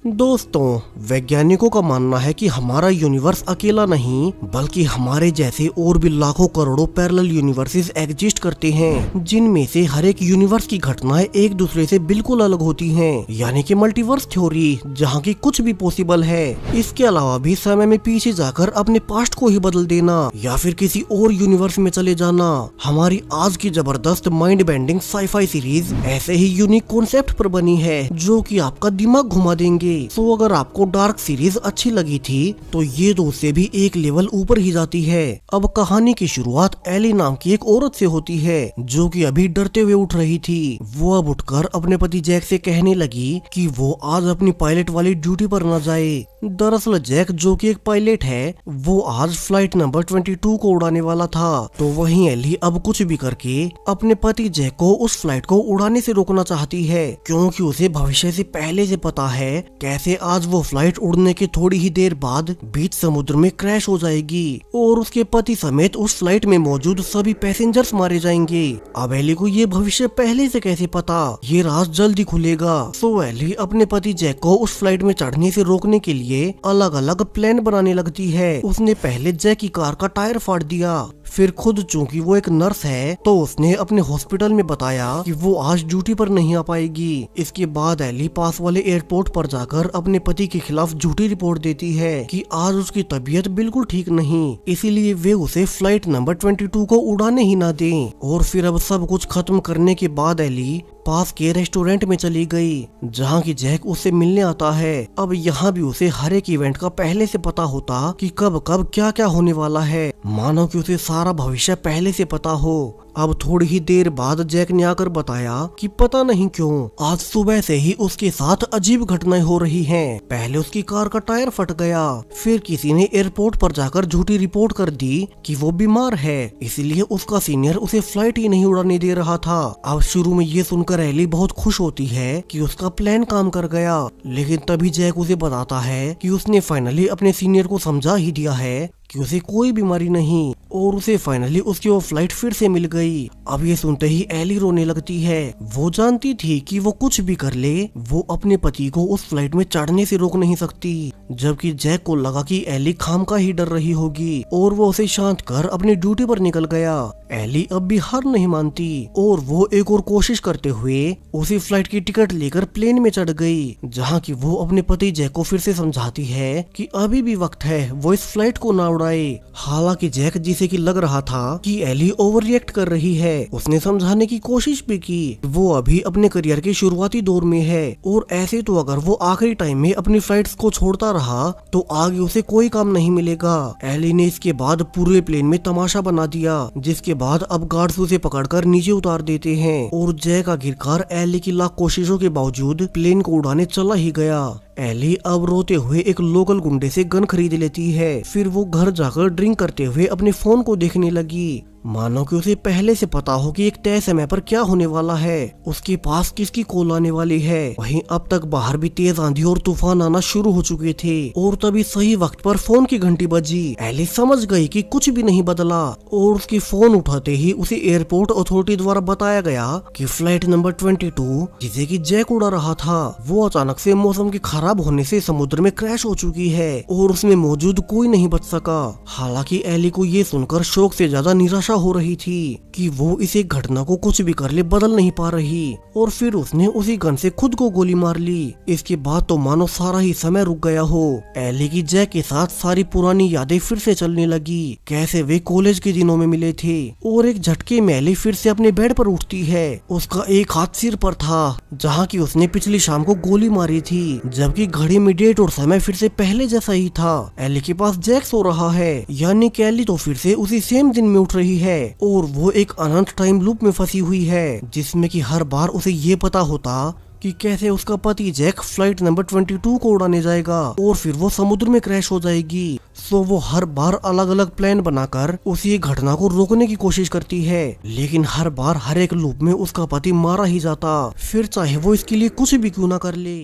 दोस्तों, वैज्ञानिकों का मानना है कि हमारा यूनिवर्स अकेला नहीं बल्कि हमारे जैसे और भी लाखों करोड़ों पैरेलल यूनिवर्सेस एग्जिस्ट करते हैं, जिनमें से हर एक यूनिवर्स की घटनाएं एक दूसरे से बिल्कुल अलग होती हैं, यानी कि मल्टीवर्स थ्योरी, जहां की कुछ भी पॉसिबल है। इसके अलावा भी समय में पीछे जाकर अपने पास्ट को ही बदल देना या फिर किसी और यूनिवर्स में चले जाना हमारी आज की जबरदस्त माइंड बेंडिंग साईफाई सीरीज ऐसे ही यूनिक कॉन्सेप्ट पर बनी है जो कि आपका दिमाग घुमा देंगे। तो अगर आपको डार्क सीरीज अच्छी लगी थी तो ये तो उससे भी एक लेवल ऊपर ही जाती है। अब कहानी की शुरुआत एली नाम की एक औरत से होती है जो कि अभी डरते हुए उठ रही थी। वो अब उठकर अपने पति जैक से कहने लगी कि वो आज अपनी पायलट वाली ड्यूटी पर न जाए। दरअसल जैक जो कि एक पायलट है वो आज फ्लाइट नंबर 22 को उड़ाने वाला था। तो वहीं एली अब कुछ भी करके अपने पति जैक को उस फ्लाइट को उड़ाने से रोकना चाहती है, क्योंकि उसे भविष्य से पहले से पता है कैसे आज वो फ्लाइट उड़ने के थोड़ी ही देर बाद बीच समुद्र में क्रैश हो जाएगी और उसके पति समेत उस फ्लाइट में मौजूद सभी पैसेंजर्स मारे जाएंगे। अब एली को ये भविष्य पहले से कैसे पता, ये राज जल्दी खुलेगा। सो एली अपने पति जैक को उस फ्लाइट में चढ़ने से रोकने के लिए अलग अलग प्लान बनाने लगती है। उसने पहले जैक की कार का टायर फाड़ दिया, फिर खुद चूंकि वो एक नर्स है तो उसने अपने हॉस्पिटल में बताया कि वो आज ड्यूटी पर नहीं आ पाएगी। इसके बाद एली पास वाले एयरपोर्ट पर जाकर अपने पति के खिलाफ झूठी रिपोर्ट देती है कि आज उसकी तबीयत बिल्कुल ठीक नहीं, इसीलिए वे उसे फ्लाइट नंबर 22 को उड़ाने ही ना दें। और फिर अब सब कुछ खत्म करने के बाद एली पास के रेस्टोरेंट में चली गई जहाँ की जैक उससे मिलने आता है। अब यहाँ भी उसे हर एक इवेंट का पहले से पता होता कि कब कब क्या क्या होने वाला है, मानो कि उसे सारा भविष्य पहले से पता हो। अब थोड़ी ही देर बाद जैक ने आकर बताया कि पता नहीं क्यों आज सुबह से ही उसके साथ अजीब घटनाएं हो रही हैं। पहले उसकी कार का टायर फट गया, फिर किसी ने एयरपोर्ट पर जाकर झूठी रिपोर्ट कर दी कि वो बीमार है, इसलिए उसका सीनियर उसे फ्लाइट ही नहीं उड़ाने दे रहा था। अब शुरू में ये सुनकर एली बहुत खुश होती है कि उसका प्लान काम कर गया, लेकिन तभी जैक उसे बताता है कि उसने फाइनली अपने सीनियर को समझा ही दिया है कि उसे कोई बीमारी नहीं और उसे फाइनली उसकी वो फ्लाइट फिर से मिल गई। अब ये सुनते ही एली रोने लगती है। वो जानती थी कि वो कुछ भी कर ले वो अपने पति को उस फ्लाइट में चढ़ने से रोक नहीं सकती, जबकि जैक को लगा कि एली खामखा ही डर रही होगी और वो उसे शांत कर अपनी ड्यूटी पर निकल गया। एली अब भी हार नहीं मानती और वो एक और कोशिश करते हुए उसी फ्लाइट की टिकट लेकर प्लेन में चढ़ गई, जहाँ की वो अपने पति जैक को फिर से समझाती है कि अभी भी वक्त है, वो इस फ्लाइट को ना उड़ाए। हालांकि जैक जिसे कि लग रहा था कि एली ओवर रिएक्ट कर रही है, उसने समझाने की कोशिश भी की। वो अभी अपने करियर के शुरुआती दौर में है और ऐसे तो अगर वो आखिरी टाइम में अपनी फ्लाइट्स को छोड़ता रहा तो आगे उसे कोई काम नहीं मिलेगा। एली ने इसके बाद पूरे प्लेन में तमाशा बना दिया, जिसके बाद अब गार्ड्स उसे पकड़कर नीचे उतार देते हैं और जैक आखिरकार एली की लाख कोशिशों के बावजूद प्लेन को उड़ाने चला ही गया। एली अब रोते हुए एक लोकल गुंडे से गन खरीद लेती है, फिर वो घर जाकर ड्रिंक करते हुए अपने फोन को देखने लगी, मानो कि उसे पहले से पता हो कि एक तय समय पर क्या होने वाला है, उसके पास किसकी कॉल आने वाली है। वहीं अब तक बाहर भी तेज आंधी और तूफान आना शुरू हो चुके थे और तभी सही वक्त पर फोन की घंटी बजी। एली समझ गई कि कुछ भी नहीं बदला और उसकी फोन उठाते ही उसे एयरपोर्ट अथॉरिटी द्वारा बताया गया कि फ्लाइट नंबर 22 जिसे कि जैक उड़ा रहा था वो अचानक से मौसम के खराब होने से समुद्र में क्रैश हो चुकी है और उसमें मौजूद कोई नहीं बच सका। हालांकि एली को ये सुनकर शौक से ज्यादा निराशा हो रही थी कि वो इस एक घटना को कुछ भी कर ले बदल नहीं पा रही और फिर उसने उसी गन से खुद को गोली मार ली। इसके बाद तो मानो सारा ही समय रुक गया हो। एली की जैक के साथ सारी पुरानी यादें फिर से चलने लगी, कैसे वे कॉलेज के दिनों में मिले थे और एक झटके में एली फिर से अपने बेड पर उठती है। उसका एक हाथ सिर पर था जहाँ की उसने पिछली शाम को गोली मारी थी, जबकि घड़ी में डेट और समय फिर से पहले जैसा ही था। एली के पास जैक सो रहा है, यानी कि एली तो फिर से उसी सेम दिन में उठ रही है और वो एक अनंत टाइम लूप में फंसी हुई है, जिसमें कि हर बार उसे ये पता होता कि कैसे उसका पति जैक फ्लाइट नंबर 22 को उड़ाने जाएगा और फिर वो समुद्र में क्रैश हो जाएगी। सो वो हर बार अलग अलग प्लान बनाकर उसी घटना को रोकने की कोशिश करती है, लेकिन हर बार हर एक लूप में उसका पति मारा ही जाता, फिर चाहे वो इसके लिए कुछ भी क्यों ना कर ले।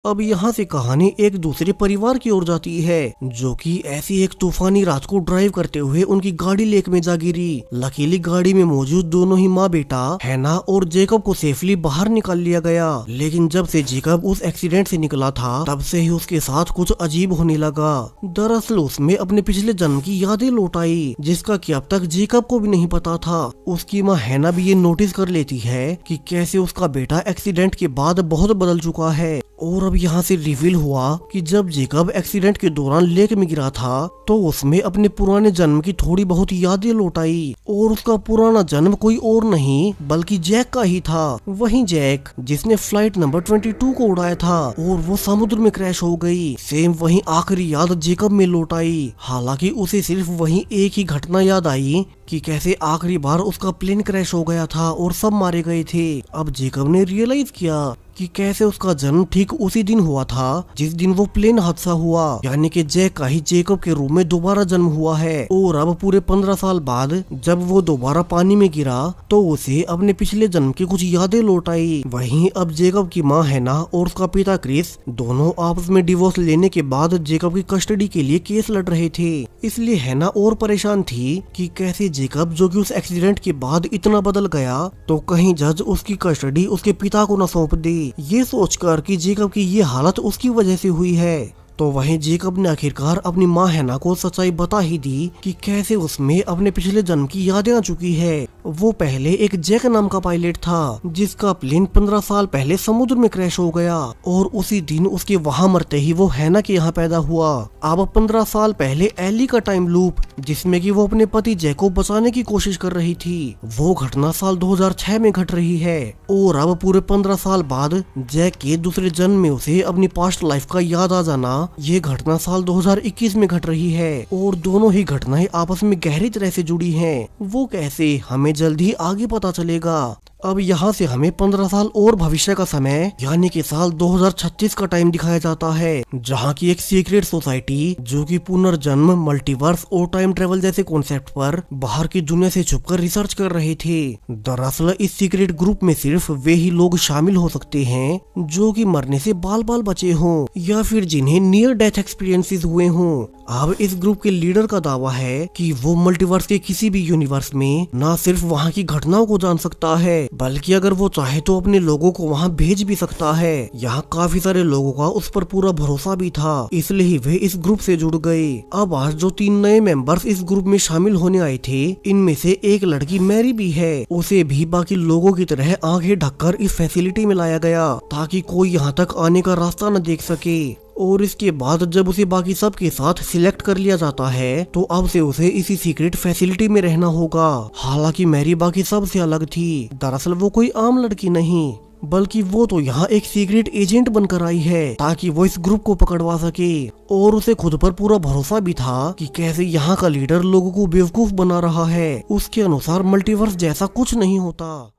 अब यहाँ से कहानी एक दूसरे परिवार की ओर जाती है, जो कि ऐसी एक तूफानी रात को ड्राइव करते हुए उनकी गाड़ी लेक में जा गिरी। लकीली गाड़ी में मौजूद दोनों ही माँ बेटा हैना और जेकब को सेफली बाहर निकाल लिया गया। लेकिन जब से जेकब उस एक्सीडेंट से निकला था, तब से ही उसके साथ कुछ अजीब होने लगा। दरअसल उसमें अपने पिछले जन्म की यादें लौट आई, जिसका कि अब तक जेकब को भी नहीं पता था। उसकी माँ हैना भी ये नोटिस कर लेती है कि कैसे उसका बेटा एक्सीडेंट के बाद बहुत बदल चुका है। और अब यहाँ से रिवील हुआ कि जब जेकब एक्सीडेंट के दौरान लेक में गिरा था, तो उसमें अपने पुराने जन्म की थोड़ी बहुत यादें लौट आई। और उसका पुराना जन्म कोई और नहीं बल्कि जैक का ही था। वही जैक जिसने फ्लाइट नंबर 22 को उड़ाया था और वो समुद्र में क्रैश हो गई। सेम वही आखिरी याद जेकब में लौट आई। हालांकि उसे सिर्फ वही एक ही घटना याद आई कि कैसे आखिरी बार उसका प्लेन क्रैश हो गया था और सब मारे गए थे। अब जेकब ने रियलाइज किया कि कैसे उसका जन्म ठीक उसी दिन हुआ था जिस दिन वो प्लेन हादसा हुआ, यानी कि जैक का ही जेकब के रूप में दोबारा जन्म हुआ है। और अब पूरे 15 साल बाद जब वो दोबारा पानी में गिरा, तो उसे अपने पिछले जन्म की कुछ यादें लौट आई। वहीं अब जेकब की माँ हैना और उसका पिता क्रिस दोनों आपस में डिवोर्स लेने के बाद जेकब की कस्टडी के लिए केस लड़ रहे थे। इसलिए हैना और परेशान थी कि कैसे जेकब, जो कि उस एक्सीडेंट के बाद इतना बदल गया, तो कहीं जज उसकी कस्टडी उसके पिता को न सौंप दे। ये सोचकर कि जेकब की ये हालत उसकी वजह से हुई है, तो वहीं जेकब ने आखिरकार अपनी माँ हैना को सच्चाई बता ही दी कि कैसे उसमें अपने पिछले जन्म की यादें आ चुकी है। वो पहले एक जैक नाम का पायलट था, जिसका प्लेन 15 साल पहले समुद्र में क्रैश हो गया और उसी दिन उसके वहाँ मरते ही वो हैना के यहाँ पैदा हुआ। अब 15 साल पहले एली का टाइम लूप, जिसमें कि वो अपने पति जैक को बचाने की कोशिश कर रही थी, वो घटना साल 2006 में घट रही है। और अब पूरे 15 साल बाद जैक के दूसरे जन्म में उसे अपनी पास्ट लाइफ का याद आ जाना, ये घटना साल 2021 में घट रही है। और दोनों ही घटनाएं आपस में गहरी तरह से जुड़ी हैं। वो कैसे, हमें जल्द ही आगे पता चलेगा। अब यहाँ से हमें 15 साल और भविष्य का समय यानी कि साल 2036 का टाइम दिखाया जाता है, जहाँ की एक सीक्रेट सोसाइटी, जो कि पुनर्जन्म, मल्टीवर्स और टाइम ट्रेवल जैसे कॉन्सेप्ट पर बाहर की दुनिया से छुपकर रिसर्च कर रहे थे। दरअसल इस सीक्रेट ग्रुप में सिर्फ वे ही लोग शामिल हो सकते हैं जो कि मरने से बाल बाल बचे हों या फिर जिन्हें नियर डेथ एक्सपीरियंसेस हुए हों। अब इस ग्रुप के लीडर का दावा है कि वो मल्टीवर्स के किसी भी यूनिवर्स में न सिर्फ वहाँ की घटनाओं को जान सकता है, बल्कि अगर वो चाहे तो अपने लोगों को वहाँ भेज भी सकता है। यहाँ काफी सारे लोगों का उस पर पूरा भरोसा भी था, इसलिए वे इस ग्रुप से जुड़ गए। अब आज जो 3 नए मेंबर्स इस ग्रुप में शामिल होने आए थे, इनमें से एक लड़की मैरी भी है। उसे भी बाकी लोगों की तरह आंखें ढककर इस फैसिलिटी में लाया गया ताकि कोई यहाँ तक आने का रास्ता न देख सके। और इसके बाद जब उसे बाकी सब के साथ सिलेक्ट कर लिया जाता है, तो अब से उसे इसी सीक्रेट फैसिलिटी में रहना होगा। हालांकि मैरी बाकी सब से अलग थी। दरअसल वो कोई आम लड़की नहीं, बल्कि वो तो यहाँ एक सीक्रेट एजेंट बनकर आई है ताकि वो इस ग्रुप को पकड़वा सके। और उसे खुद पर पूरा भरोसा भी था कि कैसे यहाँ का लीडर लोगों को बेवकूफ बना रहा है। उसके अनुसार मल्टीवर्स जैसा कुछ नहीं होता।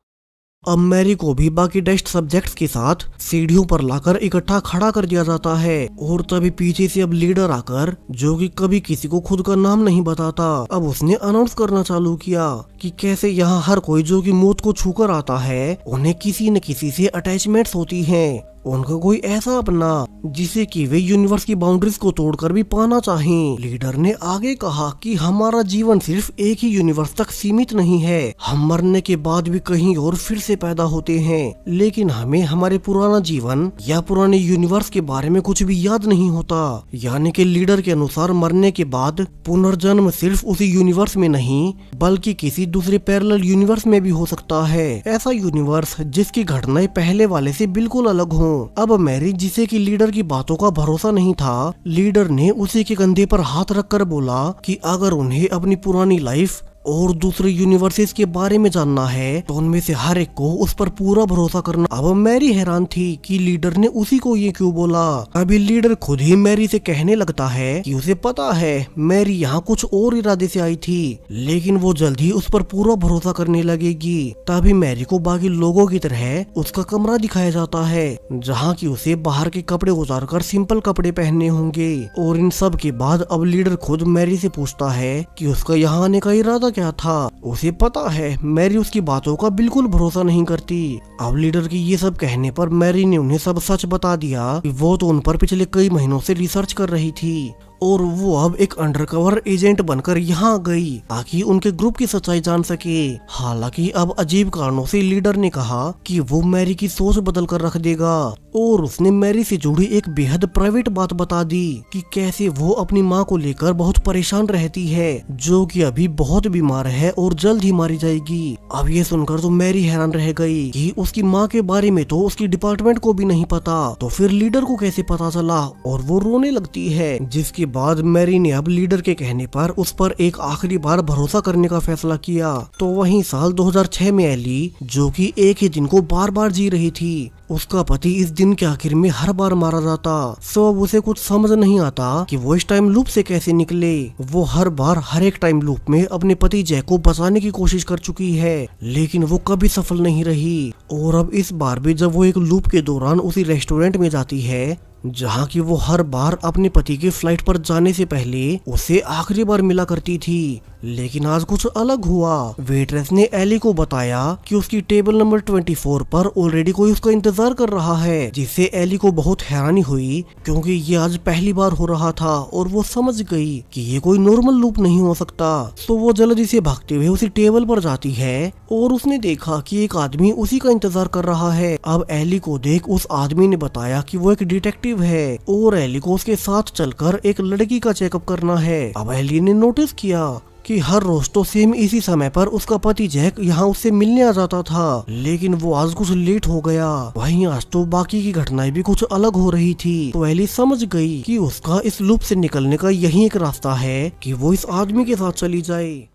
अब मैरी को भी बाकी टेस्ट सब्जेक्ट्स के साथ सीढ़ियों पर लाकर इकट्ठा खड़ा कर दिया जाता है। और तभी पीछे से अब लीडर आकर, जो कि कभी किसी को खुद का नाम नहीं बताता, अब उसने अनाउंस करना चालू किया कि कैसे यहाँ हर कोई जो कि मौत को छूकर आता है, उन्हें किसी न किसी से अटैचमेंट्स होती हैं। उनका कोई ऐसा अपना जिसे कि वे यूनिवर्स की बाउंड्रीज को तोड़कर भी पाना चाहें। लीडर ने आगे कहा कि हमारा जीवन सिर्फ एक ही यूनिवर्स तक सीमित नहीं है, हम मरने के बाद भी कहीं और फिर से पैदा होते हैं, लेकिन हमें हमारे पुराना जीवन या पुराने यूनिवर्स के बारे में कुछ भी याद नहीं होता। यानी कि लीडर के अनुसार मरने के बाद पुनर्जन्म सिर्फ उसी यूनिवर्स में नहीं बल्कि किसी दूसरे पैरेलल यूनिवर्स में भी हो सकता है। ऐसा यूनिवर्स जिसकी घटनाएं पहले वाले से बिल्कुल अलग हो। अब मैरी, जिसे कि लीडर की बातों का भरोसा नहीं था, लीडर ने उसी के कंधे पर हाथ रखकर बोला कि अगर उन्हें अपनी पुरानी लाइफ और दूसरे यूनिवर्सेस के बारे में जानना है तो उनमें से हर एक को उस पर पूरा भरोसा करना। अब मैरी हैरान थी कि लीडर ने उसी को ये क्यों बोला। अभी लीडर खुद ही मैरी से कहने लगता है कि उसे पता है मैरी यहाँ कुछ और इरादे से आई थी, लेकिन वो जल्द ही उस पर पूरा भरोसा करने लगेगी। तभी मैरी को बाकी लोगों की तरह उसका कमरा दिखाया जाता है, जहाँ की उसे बाहर के कपड़े उतार कर सिंपल कपड़े पहनने होंगे। और इन सब के बाद अब लीडर खुद मैरी से पूछता है कि उसका यहाँ आने का इरादा होता क्या था। उसे पता है मैरी उसकी बातों का बिल्कुल भरोसा नहीं करती। अब लीडर की ये सब कहने पर मैरी ने उन्हें सब सच बता दिया कि वो तो उन पर पिछले कई महीनों से रिसर्च कर रही थी और वो अब एक अंडरकवर एजेंट बनकर यहाँ गई ताकि उनके ग्रुप की सच्चाई जान सके। हालांकि अब अजीब कारणों से लीडर ने कहा कि वो मैरी की सोच बदल कर रख देगा और उसने मैरी से जुड़ी एक बेहद प्राइवेट बात बता दी कि कैसे वो अपनी माँ को लेकर बहुत परेशान रहती है, जो कि अभी बहुत बीमार है और जल्द ही मारी जाएगी। अब ये सुनकर तो मैरी हैरान रह गई कि उसकी माँ के बारे में तो उसकी डिपार्टमेंट को भी नहीं पता, तो फिर लीडर को कैसे पता चला, और वो रोने लगती है। जिसके बाद मैरी ने अब लीडर के कहने पर उस पर एक आखिरी बार भरोसा करने का फैसला किया। तो वहीं साल 2006 में एली, जो कि एक ही दिन को बार बार जी रही थी, उसका पति इस दिन के आखिर में हर बार मारा जाता। सो अब उसे कुछ समझ नहीं आता कि वो इस टाइम लूप से कैसे निकले। वो हर बार हर एक टाइम लूप में अपने पति जैक को बचाने की कोशिश कर चुकी है, लेकिन वो कभी सफल नहीं रही। और अब इस बार भी जब वो एक लूप के दौरान उसी रेस्टोरेंट में जाती है जहाँ की वो हर बार अपने पति के फ्लाइट पर जाने से पहले उसे आखिरी बार मिला करती थी, लेकिन आज कुछ अलग हुआ। वेट्रेस ने एली को बताया कि उसकी टेबल नंबर 24 पर ऑलरेडी कोई उसका इंतजार कर रहा है, जिससे एली को बहुत हैरानी हुई क्योंकि ये आज पहली बार हो रहा था और वो समझ गई कि ये कोई नॉर्मल लूप नहीं हो सकता। तो वो जल्दी से भागते हुए उसी टेबल पर जाती है और उसने देखा कि एक आदमी उसी का इंतजार कर रहा है। अब एली को देख उस आदमी ने बताया कि वो एक डिटेक्टिव है और एली को उसके साथ चलकर एक लड़की का चेकअप करना है। अब एली ने नोटिस किया कि हर रोज तो सेम इसी समय पर उसका पति जैक यहाँ उससे मिलने आ जाता था, लेकिन वो आज कुछ लेट हो गया। वहीं आज तो बाकी की घटनाएं भी कुछ अलग हो रही थी। तो एली समझ गई कि उसका इस लूप से निकलने का यही एक रास्ता है कि वो इस आदमी के साथ चली जाए।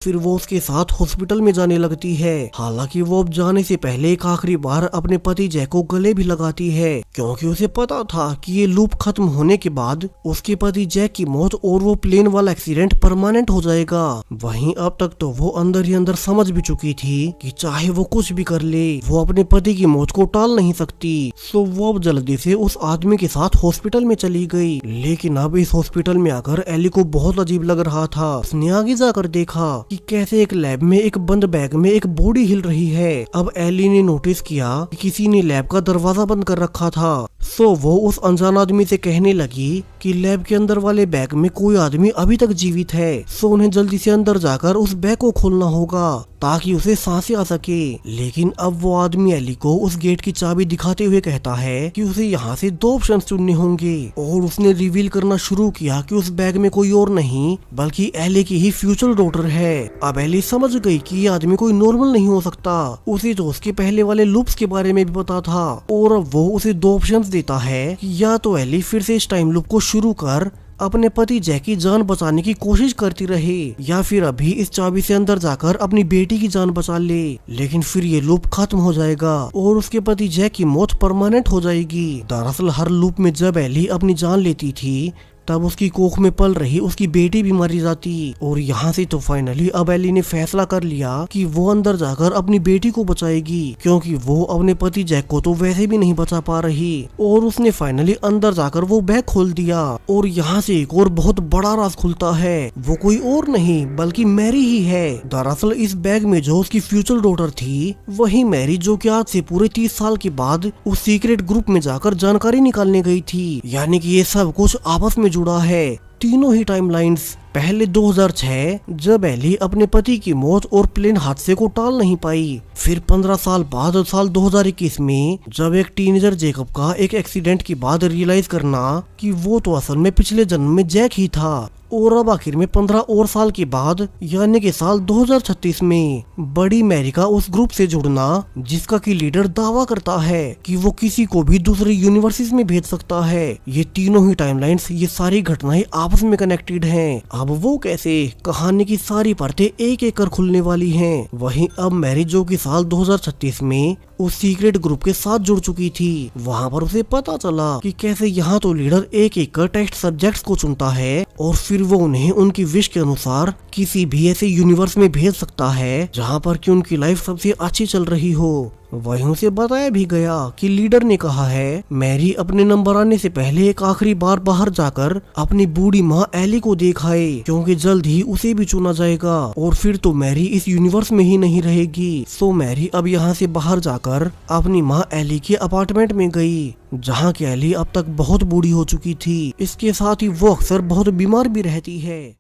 फिर वो उसके साथ हॉस्पिटल में जाने लगती है। हालांकि वो अब जाने से पहले एक आखिरी बार अपने पति जैक को गले भी लगाती है, क्योंकि उसे पता था कि ये लूप खत्म होने के बाद उसके पति जैक की मौत और वो प्लेन वाला एक्सीडेंट परमानेंट हो जाएगा। वहीं अब तक तो वो अंदर ही अंदर समझ भी चुकी थी कि चाहे वो कुछ भी कर ले, वो अपने पति की मौत को टाल नहीं सकती। तो वो अब जल्दी से उस आदमी के साथ हॉस्पिटल में चली गई। लेकिन अब इस हॉस्पिटल में आकर एली को बहुत अजीब लग रहा था। उसने आगे जाकर देखा कि कैसे एक लैब में एक बंद बैग में एक बॉडी हिल रही है। अब एली ने नोटिस किया कि किसी ने लैब का दरवाजा बंद कर रखा था। सो वो उस अनजान आदमी से कहने लगी कि लैब के अंदर वाले बैग में कोई आदमी अभी तक जीवित है। सो उन्हें जल्दी से अंदर जाकर उस बैग को खोलना होगा ताकि उसे सांसें आ सके। लेकिन अब वो आदमी एली को उस गेट की चाबी दिखाते हुए कहता है कि उसे यहाँ से 2 ऑप्शन चुनने होंगे, और उसने रिवील करना शुरू किया कि उस बैग में कोई और नहीं बल्कि एली की ही फ्यूचर डॉटर है। अब एली समझ गई कि ये आदमी कोई नॉर्मल नहीं हो सकता। उसे तो उसके पहले वाले लूप्स के बारे में भी पता था, और अब वो उसे 2 ऑप्शंस देता है कि या तो एली फिर से इस टाइम लूप को शुरू कर अपने पति जैक की जान बचाने की कोशिश करती रहे, या फिर अभी इस चाबी से अंदर जाकर अपनी बेटी की जान बचा ले। लेकिन फिर ये लूप खत्म हो जाएगा और उसके पति जैक की मौत परमानेंट हो जाएगी। दरअसल हर लूप में जब एली अपनी जान लेती थी तब उसकी कोख में पल रही उसकी बेटी भी मारी जाती। और यहाँ से तो फाइनली अब एली ने फैसला कर लिया कि वो अंदर जाकर अपनी बेटी को बचाएगी, क्योंकि वो अपने पति जैक को तो वैसे भी नहीं बचा पा रही। और उसने फाइनली अंदर जाकर वो बैग खोल दिया और यहाँ से एक और बहुत बड़ा राज खुलता है। वो कोई और नहीं बल्कि मैरी ही है। दरअसल इस बैग में जो उसकी फ्यूचर डॉटर थी वही मैरी, जो कि आज से पूरे 30 साल के बाद उस सीक्रेट ग्रुप में जाकर जानकारी निकालने गई थी। यानी कि ये सब कुछ आपस में जुड़ा है, तीनों ही टाइमलाइंस। पहले 2006 जब एली अपने पति की मौत और प्लेन हादसे को टाल नहीं पाई। फिर 15 साल बाद साल 2021 में जब एक टीनेजर जेकब का एक एक्सीडेंट के बाद रियलाइज करना कि वो तो असल में पिछले जन्म में जैक ही था। और अब आखिर में 15 और साल के बाद यानी कि साल 2036 में बड़ी मैरी का उस ग्रुप से जुड़ना जिसका की लीडर दावा करता है कि वो किसी को भी दूसरे यूनिवर्सिटीज में भेज सकता है। ये तीनों ही टाइमलाइंस, ये सारी घटनाएं आपस में कनेक्टेड हैं। अब वो कैसे, कहानी की सारी परतें एक एक कर खुलने वाली हैं। वहीं अब मैरी, जो कि साल 2036 में उस सीक्रेट ग्रुप के साथ जुड़ चुकी थी, वहाँ पर उसे पता चला कि कैसे यहाँ तो लीडर एक एक कर टेस्ट सब्जेक्ट्स को चुनता है और फिर वो उन्हें उनकी विश के अनुसार किसी भी ऐसे यूनिवर्स में भेज सकता है जहाँ पर कि उनकी लाइफ सबसे अच्छी चल रही हो। वहीं उसे बताया भी गया कि लीडर ने कहा है मैरी अपने नंबर आने से पहले एक आखिरी बार बाहर जाकर अपनी बूढ़ी माँ एली को दिखाए, क्योंकि जल्द ही उसे भी चुना जाएगा और फिर तो मैरी इस यूनिवर्स में ही नहीं रहेगी। सो मैरी अब यहाँ से बाहर जाकर अपनी माँ एली के अपार्टमेंट में गई, जहाँ की एली अब तक बहुत बूढ़ी हो चुकी थी। इसके साथ ही वो अक्सर बहुत बीमार भी रहती है।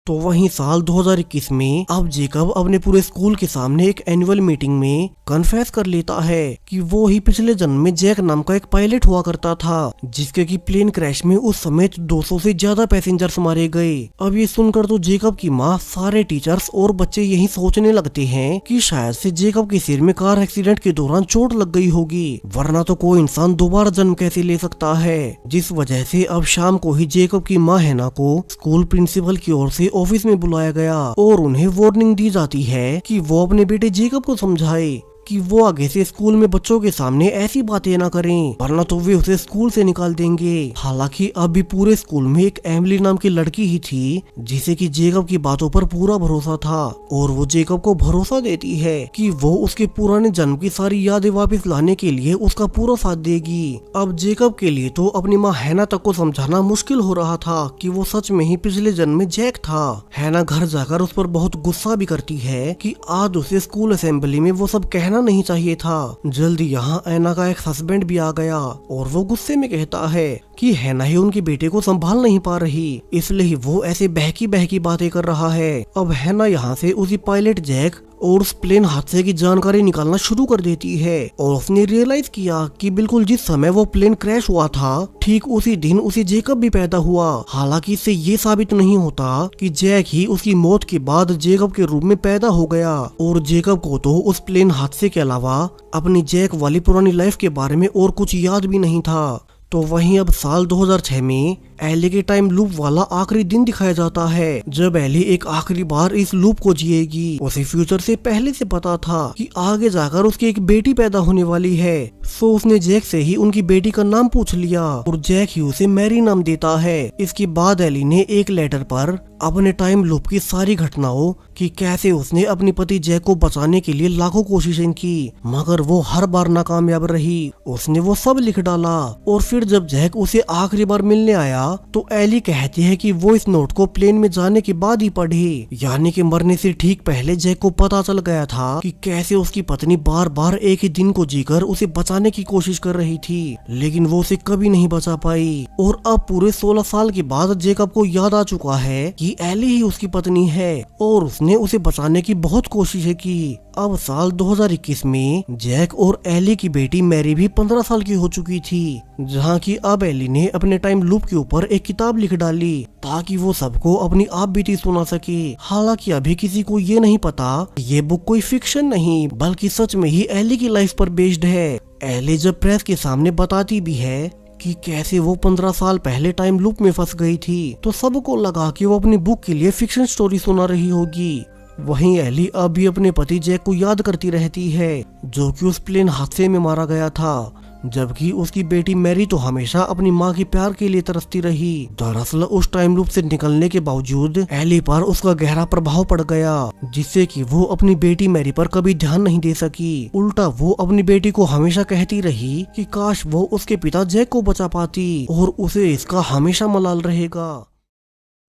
तो वहीं साल 2021 में अब जेकब अपने पूरे स्कूल के सामने एक एनुअल मीटिंग में कन्फेस कर लेता है कि वो ही पिछले जन्म में जैक नाम का एक पायलट हुआ करता था, जिसके की प्लेन क्रैश में उस समय 200 से ज्यादा पैसेंजर्स मारे गए। अब ये सुनकर तो जेकब की माँ, सारे टीचर्स और बच्चे यही सोचने लगते हैं कि शायद से जेकब के सिर में कार एक्सीडेंट के दौरान चोट लग गई होगी, वरना तो कोई इंसान दोबारा जन्म कैसे ले सकता है। जिस वजह से अब शाम को ही जेकब की माँ हैना को स्कूल प्रिंसिपल की ओर से ऑफिस में बुलाया गया और उन्हें वार्निंग दी जाती है कि वो अपने बेटे जेकब को समझाए कि वो आगे से स्कूल में बच्चों के सामने ऐसी बातें ना करें, वरना तो वे उसे स्कूल से निकाल देंगे। हालांकि अब भी पूरे स्कूल में एक एमिली नाम की लड़की ही थी जिसे कि जेकब की बातों पर पूरा भरोसा था और वो जेकब को भरोसा देती है कि वो उसके पुराने जन्म की सारी यादें वापस लाने के लिए उसका पूरा साथ देगी। अब जेकब के लिए तो अपनी माँ हैना तक को समझाना मुश्किल हो रहा था कि वो सच में ही पिछले जन्म में जैक था। हैना घर जाकर उस पर बहुत गुस्सा भी करती है कि आज उसे स्कूल असेंबली में वो सब कहना नहीं चाहिए था। जल्दी यहाँ ऐना का एक हस्बैंड भी आ गया और वो गुस्से में कहता है कि हैना ही उनके बेटे को संभाल नहीं पा रही, इसलिए वो ऐसे बहकी बहकी बातें कर रहा है। अब हैना यहाँ से उसी पायलट जैक और उस प्लेन हादसे की जानकारी निकालना शुरू कर देती है और उसने रियलाइज किया कि बिल्कुल जिस समय वो प्लेन क्रैश हुआ था ठीक उसी दिन उसी जेकब भी पैदा हुआ। हालांकि इससे ये साबित नहीं होता कि जैक ही उसकी मौत के बाद जेकब के रूप में पैदा हो गया और जेकब को तो उस प्लेन हादसे के अलावा अपनी जैक वाली पुरानी लाइफ के बारे में और कुछ याद भी नहीं था। तो वहीं अब साल 2006 में एली के टाइम लूप वाला आखिरी दिन दिखाया जाता है, जब एली एक आखिरी बार इस लूप को जिएगी। उसे फ्यूचर से पहले से पता था कि आगे जाकर उसकी एक बेटी पैदा होने वाली है। सो उसने जैक से ही उनकी बेटी का नाम पूछ लिया और जैक ही उसे मैरी नाम देता है। इसके बाद एली ने एक लेटर पर अपने टाइम लूप की सारी घटनाओं कि कैसे उसने अपने पति जैक को बचाने के लिए लाखों कोशिशें की, मगर वो हर बार नाकामयाब रही। उसने वो सब लिख डाला और फिर जब जैक उसे आखिरी बार मिलने आया तो एली कहती है कि वो इस नोट को प्लेन में जाने के बाद ही पढ़ी, यानी कि मरने से ठीक पहले जैक को पता चल गया था कि कैसे उसकी पत्नी बार बार एक ही दिन को जीकर उसे बचाने की कोशिश कर रही थी, लेकिन वो उसे कभी नहीं बचा पाई। और अब पूरे 16 साल के बाद जेकब को याद आ चुका है कि एली ही उसकी पत्नी है और उसने उसे बचाने की बहुत कोशिशें की। अब साल 2021 में जैक और एली की बेटी मैरी भी 15 साल की हो चुकी थी, जहाँ की अब एली ने अपने टाइम लूप के ऊपर एक किताब लिख डाली ताकि वो सबको अपनी आप बीती सुना सके। हालांकि अभी किसी को ये नहीं पता ये बुक कोई फिक्शन नहीं बल्कि सच में ही एली की लाइफ पर बेस्ड है। एली जब प्रेस के सामने बताती भी है कि कैसे वो 15 साल पहले टाइम लूप में फंस गई थी, तो सबको लगा कि वो अपनी बुक के लिए फिक्शन स्टोरी सुना रही होगी। वहीं एली अब भी अपने पति जैक को याद करती रहती है जो कि उस प्लेन हादसे में मारा गया था, जबकि उसकी बेटी मैरी तो हमेशा अपनी माँ के प्यार के लिए तरसती रही। दरअसल उस टाइम लूप से निकलने के बावजूद एली पर उसका गहरा प्रभाव पड़ गया, जिससे कि वो अपनी बेटी मैरी पर कभी ध्यान नहीं दे सकी। उल्टा वो अपनी बेटी को हमेशा कहती रही कि काश वो उसके पिता जैक को बचा पाती और उसे इसका हमेशा मलाल रहेगा।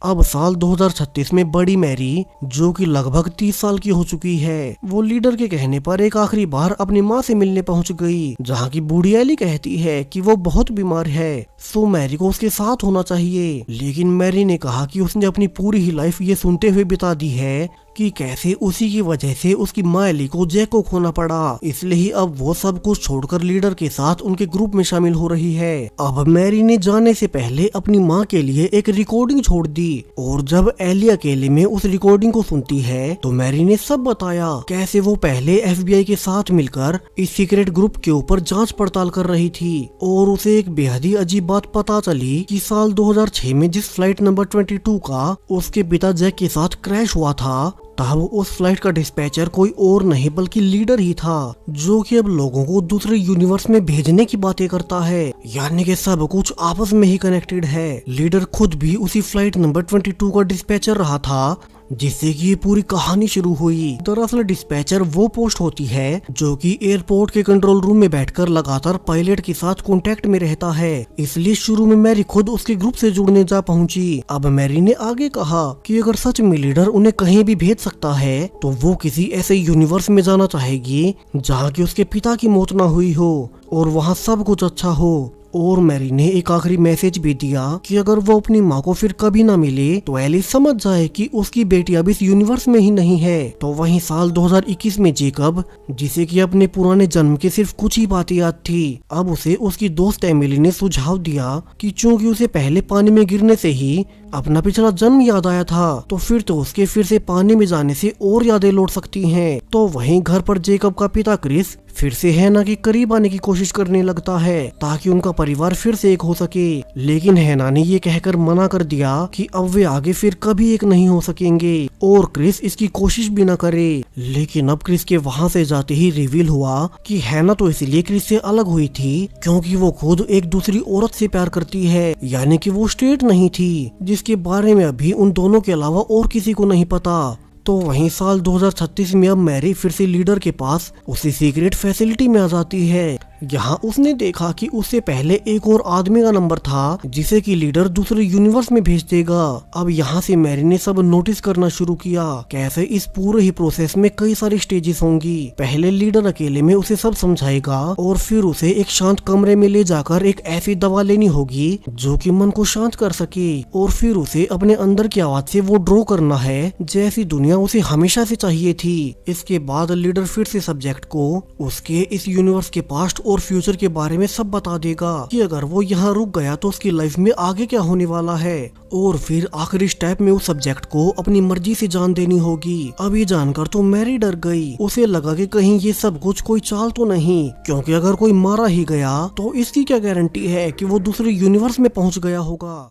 अब साल 2036 में बड़ी मैरी जो कि लगभग 30 साल की हो चुकी है, वो लीडर के कहने पर एक आखिरी बार अपनी माँ से मिलने पहुंच गई, जहाँ की बूढ़ी एली कहती है कि वो बहुत बीमार है, सो मैरी को उसके साथ होना चाहिए। लेकिन मैरी ने कहा कि उसने अपनी पूरी ही लाइफ ये सुनते हुए बिता दी है कि कैसे उसी की वजह से उसकी माँ एली को जैक को खोना पड़ा, इसलिए अब वो सब कुछ छोड़कर लीडर के साथ उनके ग्रुप में शामिल हो रही है। अब मैरी ने जाने से पहले अपनी माँ के लिए एक रिकॉर्डिंग छोड़ दी और जब एली अकेले में उस रिकॉर्डिंग को सुनती है तो मैरी ने सब बताया कैसे वो पहले FBI के साथ मिलकर इस सीक्रेट ग्रुप के ऊपर जांच पड़ताल कर रही थी और उसे एक बेहद ही अजीब बात पता चली कि साल 2006 में जिस फ्लाइट नंबर 22 का उसके पिता जैक के साथ क्रैश हुआ था, तब उस फ्लाइट का डिस्पैचर कोई और नहीं बल्कि लीडर ही था, जो कि अब लोगों को दूसरे यूनिवर्स में भेजने की बातें करता है, यानी कि सब कुछ आपस में ही कनेक्टेड है। लीडर खुद भी उसी फ्लाइट नंबर 22 का डिस्पैचर रहा था जिससे कि ये पूरी कहानी शुरू हुई। दरअसल डिस्पैचर वो पोस्ट होती है जो कि एयरपोर्ट के कंट्रोल रूम में बैठकर लगातार पायलट के साथ कांटेक्ट में रहता है। इसलिए शुरू में मैरी खुद उसके ग्रुप से जुड़ने जा पहुंची। अब मैरी ने आगे कहा कि अगर सच में लीडर उन्हें कहीं भी भेज सकता है तो वो किसी ऐसे यूनिवर्स में जाना चाहेगी जहाँ की उसके पिता की मौत ना हुई हो और वहाँ सब कुछ अच्छा हो। और मैरी ने एक आखिरी मैसेज भी दिया कि अगर वो अपनी माँ को फिर कभी ना मिले तो एलिस समझ जाए कि उसकी बेटी अब इस यूनिवर्स में ही नहीं है। तो वहीं साल 2021 में जेकब, जिसे कि अपने पुराने जन्म के सिर्फ कुछ ही बातें याद थी, अब उसे उसकी दोस्त एमिली ने सुझाव दिया कि चूंकि उसे पहले पानी में गिरने से ही अपना पिछला जन्म याद आया था तो फिर तो उसके फिर से पानी में जाने से और यादें लौट सकती हैं। तो वहीं घर पर जेकब का पिता क्रिस फिर से हैना के करीब आने की कोशिश करने लगता है ताकि उनका परिवार फिर से एक हो सके, लेकिन हैना ने ये कहकर मना कर दिया कि अब वे आगे फिर कभी एक नहीं हो सकेंगे और क्रिस इसकी कोशिश भी न करे। लेकिन अब क्रिस के वहाँ से जाते ही रिवील हुआ कि हैना तो इसलिए क्रिस से अलग हुई थी क्योंकि वो खुद एक दूसरी औरत से प्यार करती है, यानी कि वो स्ट्रेट नहीं थी, जिसके बारे में अभी उन दोनों के अलावा और किसी को नहीं पता। तो वहीं साल 2036 में अब मैरी फिर से लीडर के पास उसी सीक्रेट फैसिलिटी में आ जाती है। यहाँ उसने देखा कि उससे पहले एक और आदमी का नंबर था जिसे कि लीडर दूसरे यूनिवर्स में भेज देगा। अब यहाँ से मैरी ने सब नोटिस करना शुरू किया कैसे इस पूरे ही प्रोसेस में कई सारी स्टेजेस होंगी। पहले लीडर अकेले में उसे सब समझाएगा और फिर उसे एक शांत कमरे में ले जाकर एक ऐसी दवा लेनी होगी जो कि मन को शांत कर सके और फिर उसे अपने अंदर की आवाज से वो ड्रॉ करना है जैसी दुनिया उसे हमेशा से चाहिए थी। इसके बाद लीडर फिर से सब्जेक्ट को उसके इस यूनिवर्स के पास्ट और फ्यूचर के बारे में सब बता देगा कि अगर वो यहाँ रुक गया तो उसकी लाइफ में आगे क्या होने वाला है। और फिर आखिरी स्टेप में उस सब्जेक्ट को अपनी मर्जी से जान देनी होगी। अब ये जानकर तो मैरी डर गई। उसे लगा कि कहीं ये सब कुछ कोई चाल तो नहीं, क्योंकि अगर कोई मारा ही गया तो इसकी क्या गारंटी है कि वो दूसरे यूनिवर्स में पहुंच गया होगा।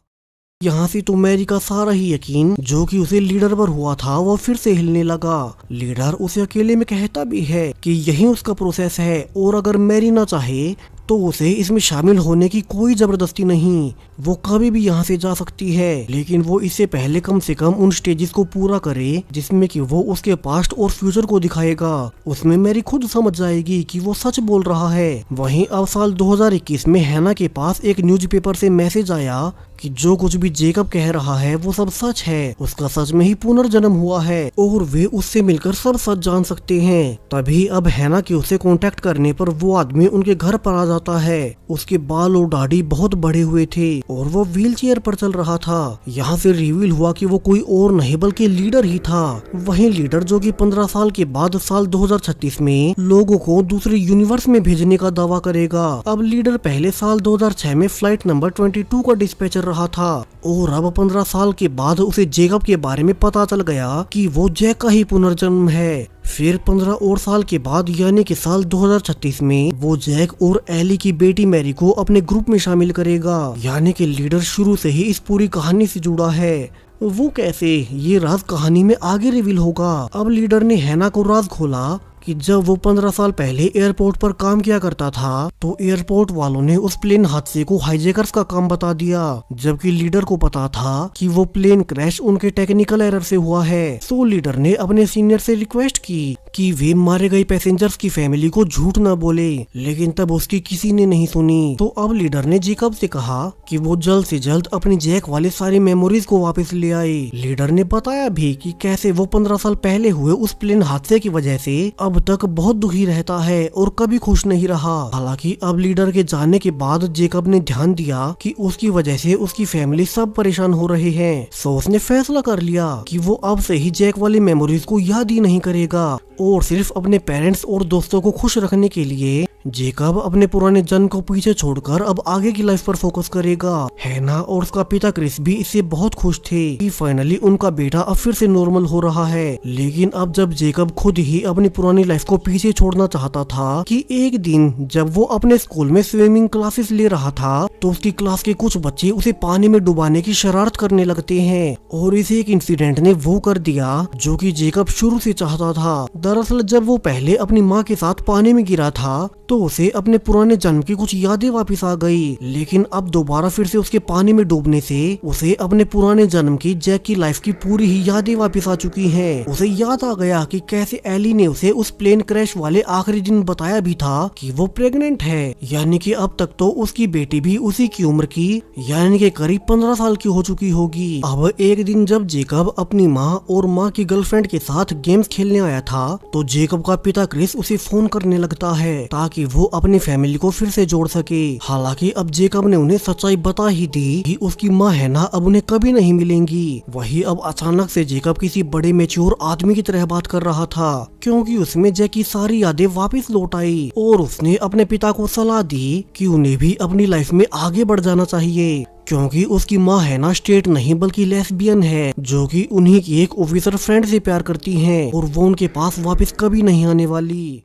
यहाँ से तो मैरी का सारा ही यकीन जो कि उसे लीडर पर हुआ था वो फिर से हिलने लगा। लीडर उसे अकेले में कहता भी है कि यही उसका प्रोसेस है और अगर मैरी ना चाहे तो उसे इसमें शामिल होने की कोई जबरदस्ती नहीं, वो कभी भी यहाँ से जा सकती है, लेकिन वो इससे पहले कम से कम उन स्टेजेस को पूरा करे जिसमें कि वो उसके पास्ट और फ्यूचर को दिखाएगा। उसमें मैरी खुद समझ जाएगी कि वो सच बोल रहा है। वहीं अब साल 2021 में हैना के पास एक न्यूज़पेपर से मैसेज आया कि जो कुछ भी जेकब कह रहा है वो सब सच है, उसका सच में ही पुनर्जन्म हुआ है और वे उससे मिलकर सब सच जान सकते हैं। तभी अब हैना के उसे कांटेक्ट करने पर वो आदमी उनके घर पर आ जाता है। उसके बाल और दाढ़ी बहुत बड़े हुए थे और वो व्हीलचेयर पर चल रहा था। यहाँ से रिवील हुआ कि वो कोई और नहीं बल्कि लीडर ही था। वही लीडर जो कि 15 साल के बाद साल 2036 में लोगों को दूसरे यूनिवर्स में भेजने का दावा करेगा। अब लीडर पहले साल 2006 में फ्लाइट नंबर 22 का डिस्पैचर रहा था और अब 15 साल के बाद उसे जेकब के बारे में पता चल गया कि वो जैक का ही पुनर्जन्म है। फिर 15 और साल के बाद यानी कि साल 2036 में वो जैक और एली की बेटी मैरी को अपने ग्रुप में शामिल करेगा। यानी कि लीडर शुरू से ही इस पूरी कहानी से जुड़ा है। वो कैसे, ये राज कहानी में आगे रिवील होगा। अब लीडर ने हैना को राज खोला कि जब वो 15 साल पहले एयरपोर्ट पर काम किया करता था तो एयरपोर्ट वालों ने उस प्लेन हादसे को हाईजैकर्स का काम बता दिया, जबकि लीडर को पता था कि वो प्लेन क्रैश उनके टेक्निकल एरर से हुआ है। सो लीडर ने अपने सीनियर से रिक्वेस्ट की कि वे मारे गए पैसेंजर्स की फैमिली को झूठ न बोले, लेकिन तब उसकी किसी ने नहीं सुनी। तो अब लीडर ने जेकब से कहा कि वो जल्द से जल्द अपनी जैक वाले सारी मेमोरीज को वापस ले आए। लीडर ने बताया भी कि कैसे वो 15 साल पहले हुए उस प्लेन हादसे की वजह से अब तक बहुत दुखी रहता है और कभी खुश नहीं रहा। हालांकि अब लीडर के जाने के बाद जेकब ने ध्यान दिया कि उसकी वजह से उसकी फैमिली सब परेशान हो रहे हैं। सो उसने फैसला कर लिया कि वो अब से ही जैक वाली मेमोरीज को याद ही नहीं करेगा और सिर्फ अपने पेरेंट्स और दोस्तों को खुश रखने के लिए जेकब अपने पुराने जन्म को पीछे छोड़कर अब आगे की लाइफ पर फोकस करेगा। हैना और उसका पिता क्रिस भी इससे बहुत खुश थे कि फाइनली उनका बेटा अब फिर से नॉर्मल हो रहा है। लेकिन अब जब जेकब खुद ही अपनी पुरानी लाइफ को पीछे छोड़ना चाहता था कि एक दिन जब वो अपने स्कूल में स्विमिंग क्लासेस ले रहा था तो उसकी क्लास के कुछ बच्चे उसे पानी में डुबाने की शरारत करने लगते हैं और इसे एक इंसिडेंट ने वो कर दिया जो कि जेकब शुरू से चाहता था। दरअसल जब वो पहले अपनी माँ के साथ पानी में गिरा था तो तो उसे अपने पुराने जन्म की कुछ यादें वापस आ गई। लेकिन अब दोबारा फिर से उसके पानी में डूबने से उसे अपने पुराने जन्म की जैक की लाइफ की पूरी ही यादें वापस आ चुकी हैं। उसे याद आ गया कि कैसे एली ने उसे उस प्लेन क्रैश वाले आखिरी दिन बताया भी था कि वो प्रेग्नेंट है, यानी कि अब तक तो उसकी बेटी भी उसी की उम्र की यानी कि करीब 15 साल की हो चुकी होगी। अब एक दिन जब जेकब अपनी माँ और माँ की गर्लफ्रेंड के साथ गेम्स खेलने आया था तो जेकब का पिता क्रिस उसे फोन करने लगता है ताकि वो अपनी फैमिली को फिर से जोड़ सके। हालांकि अब जेकब ने उन्हें सच्चाई बता ही दी कि उसकी माँ हैना अब उन्हें कभी नहीं मिलेंगी। वही अब अचानक से जेकब किसी बड़े मैच्योर आदमी की तरह बात कर रहा था क्योंकि उसमें जैक की सारी यादें वापस लौट आई और उसने अपने पिता को सलाह दी कि उन्हें भी अपनी लाइफ में आगे बढ़ जाना चाहिए क्योंकि उसकी माँ हैना स्ट्रेट नहीं बल्कि लेस्बियन है जो कि उन्हीं की एक ऑफिसर फ्रेंड से प्यार करती है और वो उनके पास वापस कभी नहीं आने वाली।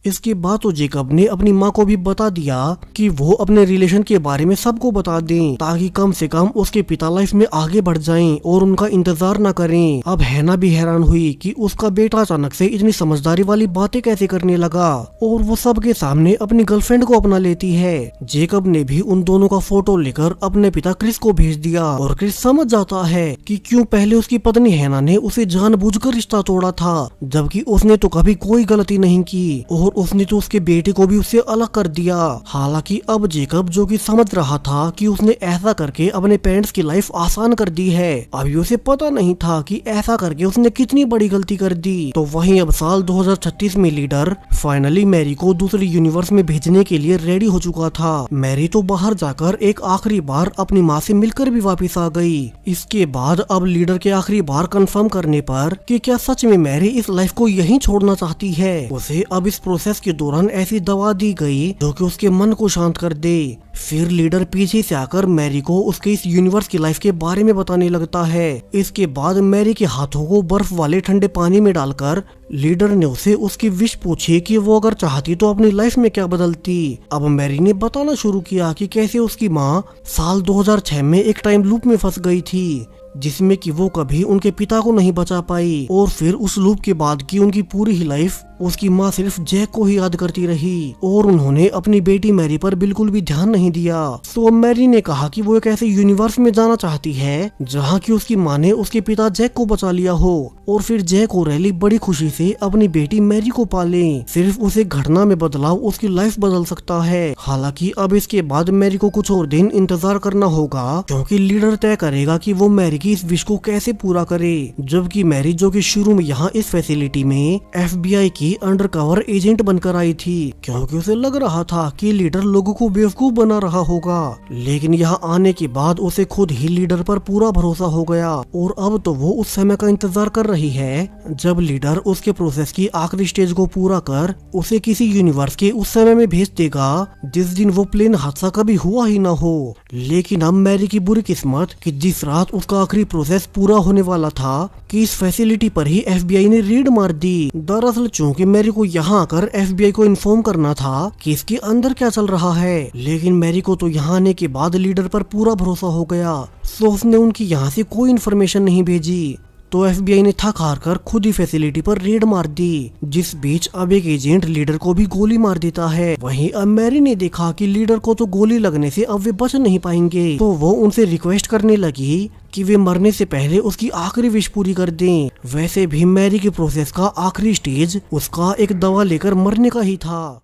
इसके बाद तो जेकब ने अपनी माँ को भी बता दिया कि वो अपने रिलेशन के बारे में सबको बता दें ताकि कम से कम उसके पिता लाइफ में आगे बढ़ जाएं और उनका इंतजार न करें। अब हैना भी हैरान हुई कि उसका बेटा अचानक से इतनी समझदारी वाली बातें कैसे करने लगा और वो सबके सामने अपनी गर्लफ्रेंड को अपना लेती है। जेकब ने भी उन दोनों का फोटो लेकर अपने पिता क्रिस को भेज दिया और क्रिस समझ जाता है कि क्यों पहले उसकी पत्नी हैना ने उसे जानबूझकर रिश्ता तोड़ा था जबकि उसने तो कभी कोई गलती नहीं की और उसने तो उसके बेटे को भी उससे अलग कर दिया। हालांकि अब जेकब जो कि समझ रहा था कि उसने ऐसा करके अपने पेरेंट्स की लाइफ आसान कर दी है, अभी उसे पता नहीं था कि ऐसा करके उसने कितनी बड़ी गलती कर दी। तो वहीं अब साल 2036 में लीडर फाइनली मैरी को दूसरे यूनिवर्स में भेजने के लिए रेडी हो चुका था। मैरी तो बाहर जाकर एक आखिरी बार अपनी माँ से मिलकर भी वापस आ गई। इसके बाद अब लीडर के आखिरी बार कंफर्म करने पर कि क्या सच में मैरी इस लाइफ को यहीं छोड़ना चाहती है, उसे अब इस प्रोसेस के दौरान ऐसी दवा दी गई जो कि उसके मन को शांत कर दे। फिर लीडर पीछे से आकर मैरी को उसके इस यूनिवर्स की लाइफ के बारे में बताने लगता है। इसके बाद मैरी के हाथों को बर्फ वाले ठंडे पानी में डालकर लीडर ने उसे उसकी विश पूछी कि वो अगर चाहती तो अपनी लाइफ में क्या बदलती। अब मैरी ने बताना शुरू किया कि कैसे उसकी माँ साल 2006 में एक टाइम लूप में फंस गई थी जिसमें कि वो कभी उनके पिता को नहीं बचा पाई और फिर उस लूप के बाद की उनकी पूरी ही लाइफ उसकी माँ सिर्फ जैक को ही याद करती रही और उन्होंने अपनी बेटी मैरी पर बिल्कुल भी ध्यान नहीं दिया। तो मैरी ने कहा कि वो एक ऐसे यूनिवर्स में जाना चाहती है जहाँ की उसकी माँ ने उसके पिता जैक को बचा लिया हो और फिर जैक और रैली बड़ी खुशी से अपनी बेटी मैरी को पाले। सिर्फ उसे घटना में बदलाव उसकी लाइफ बदल सकता है। हालांकि अब इसके बाद मैरी को कुछ और दिन इंतजार करना होगा क्योंकि लीडर तय करेगा कि वो मैरी की इस विश को कैसे पूरा करे। जबकि मैरी जो कि शुरू में यहाँ इस फैसिलिटी में FBI की अंडरकवर एजेंट बनकर आई थी क्योंकि उसे लग रहा था कि लीडर लोगों को बेवकूफ बना रहा होगा, लेकिन यहाँ आने के बाद उसे खुद ही लीडर पर पूरा भरोसा हो गया और अब तो वो उस समय का इंतजार कर रही है जब लीडर उसके प्रोसेस की आखिरी स्टेज को पूरा कर उसे किसी यूनिवर्स के उस समय में भेज देगा जिस दिन वो प्लेन हादसा कभी हुआ ही न हो। लेकिन अब मैरी की बुरी किस्मत कि जिस रात उसका आखिरी प्रोसेस पूरा होने वाला था कि इस फैसिलिटी पर ही FBI ने रेड मार दी। दरअसल चूंकि मैरी को यहाँ आकर FBI को इन्फॉर्म करना था कि इसके अंदर क्या चल रहा है, लेकिन मैरी को तो यहाँ आने के बाद लीडर पर पूरा भरोसा हो गया तो उसने उनकी यहाँ से कोई इन्फॉर्मेशन नहीं भेजी। तो FBI ने थक हार कर खुद ही फैसिलिटी पर रेड मार दी। जिस बीच अब एक एजेंट लीडर को भी गोली मार देता है। वहीं अब मैरी ने देखा कि लीडर को तो गोली लगने से अब वे बच नहीं पाएंगे तो वो उनसे रिक्वेस्ट करने लगी कि वे मरने से पहले उसकी आखिरी विश पूरी कर दें। वैसे भी मैरी के प्रोसेस का आखिरी स्टेज उसका एक दवा लेकर मरने का ही था,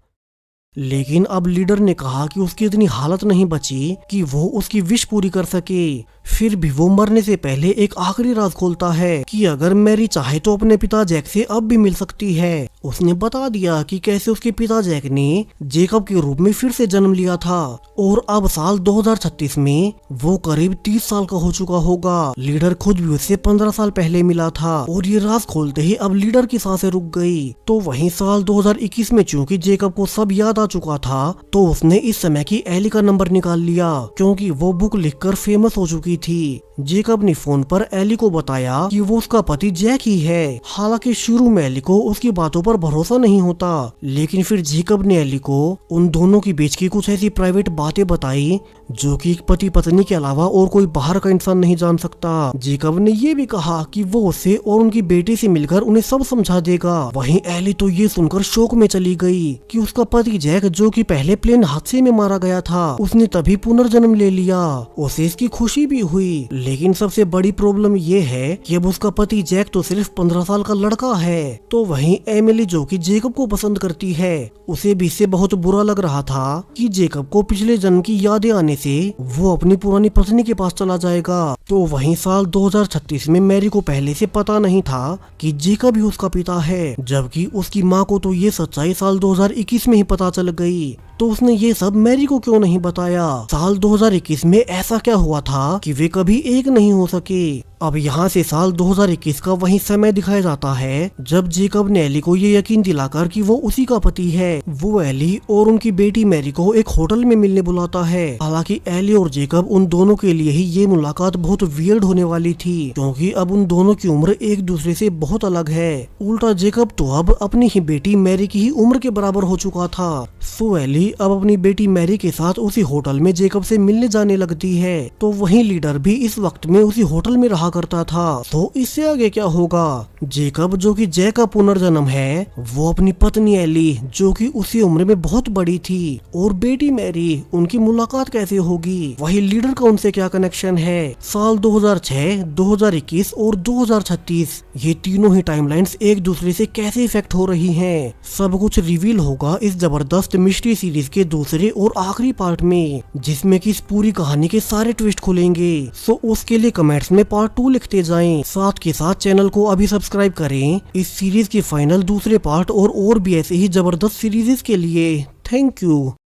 लेकिन अब लीडर ने कहा कि उसकी इतनी हालत नहीं बची कि वो उसकी विश पूरी कर सके। फिर भी वो मरने से पहले एक आखिरी राज खोलता है कि अगर मैरी चाहे तो अपने पिता जैक से अब भी मिल सकती है। उसने बता दिया कि कैसे उसके पिता जैक ने जेकब के रूप में फिर से जन्म लिया था और अब साल 2036 में वो करीब 30 साल का हो चुका होगा। लीडर खुद भी उससे 15 साल पहले मिला था और ये राज खोलते ही अब लीडर की सांसें रुक गई। तो वहीं साल 2021 में चूंकि जेकब को सब याद आ चुका था तो उसने इस समय की एली का नंबर निकाल लिया क्योंकि वो बुक लिखकर फेमस हो चुकी थी। जेकब ने फोन पर एली को बताया कि वो उसका पति जैक ही है। हालांकि शुरू में एली को उसकी बातों पर भरोसा नहीं होता, लेकिन फिर जेकब ने एली को उन दोनों के बीच की कुछ ऐसी प्राइवेट बातें बताई जो कि एक पति पत्नी के अलावा और कोई बाहर का इंसान नहीं जान सकता। जेकब ने ये भी कहा कि वो उसे और उनकी बेटी से मिलकर उन्हें सब समझा देगा। वहीं एली तो ये सुनकर शोक में चली गई कि उसका पति जैक, जो कि पहले प्लेन हादसे में मारा गया था, उसने तभी पुनर्जन्म ले लिया। उसे इसकी खुशी भी हुई, लेकिन सबसे बड़ी प्रॉब्लम ये है कि अब उसका पति जैक तो सिर्फ 15 साल का लड़का है। तो वहीं एमिली, जो कि जेकब को पसंद करती है, उसे भी इससे बहुत बुरा लग रहा था कि जेकब को पिछले जन्म की यादें आने से वो अपनी पुरानी पत्नी के पास चला जाएगा। तो वहीं साल 2036 में मैरी को पहले से पता नहीं था कि जेकब ही उसका पिता है, जबकि उसकी माँ को तो ये सच्चाई साल 2021 में ही पता चल गई। तो उसने ये सब मैरी को क्यों नहीं बताया? साल 2021 में ऐसा क्या हुआ था कि वे कभी एक नहीं हो सके? अब यहाँ से साल 2021 का वही समय दिखाया जाता है जब जेकब ने एली को ये यकीन दिलाकर कि वो उसी का पति है, वो एली और उनकी बेटी मैरी को एक होटल में मिलने बुलाता है। हालांकि एली और जेकब, उन दोनों के लिए ही ये मुलाकात बहुत वियर्ड होने वाली थी, क्योंकि अब उन दोनों की उम्र एक दूसरे से बहुत अलग है। उल्टा जेकब तो अब अपनी ही बेटी मैरी की ही उम्र के बराबर हो चुका था। सो एली अब अपनी बेटी मैरी के साथ उसी होटल में जेकब से मिलने जाने लगती है। तो वही लीडर भी इस वक्त में उसी होटल में रहा करता था। तो इससे आगे क्या होगा? जेकब, जो कि जैक का पुनर्जन्म है, वो अपनी पत्नी एली, जो कि उसी उम्र में बहुत बड़ी थी, और बेटी मैरी, उनकी मुलाकात कैसे होगी? वही लीडर का उनसे क्या कनेक्शन है? साल 2006, 2021 और 2036, ये तीनों ही टाइमलाइंस एक दूसरे से कैसे इफेक्ट हो रही हैं? सब कुछ रिवील होगा इस जबरदस्त मिस्ट्री सीरीज के दूसरे और आखिरी पार्ट में, जिसमें कि इस पूरी कहानी के सारे ट्विस्ट खुलेंगे। सो उसके लिए कमेंट्स में पार्ट 2 लिखते जाएं। साथ के साथ चैनल को अभी सब्सक्राइब करें इस सीरीज के फाइनल दूसरे पार्ट और भी ऐसे ही जबरदस्त सीरीज के लिए। Thank you.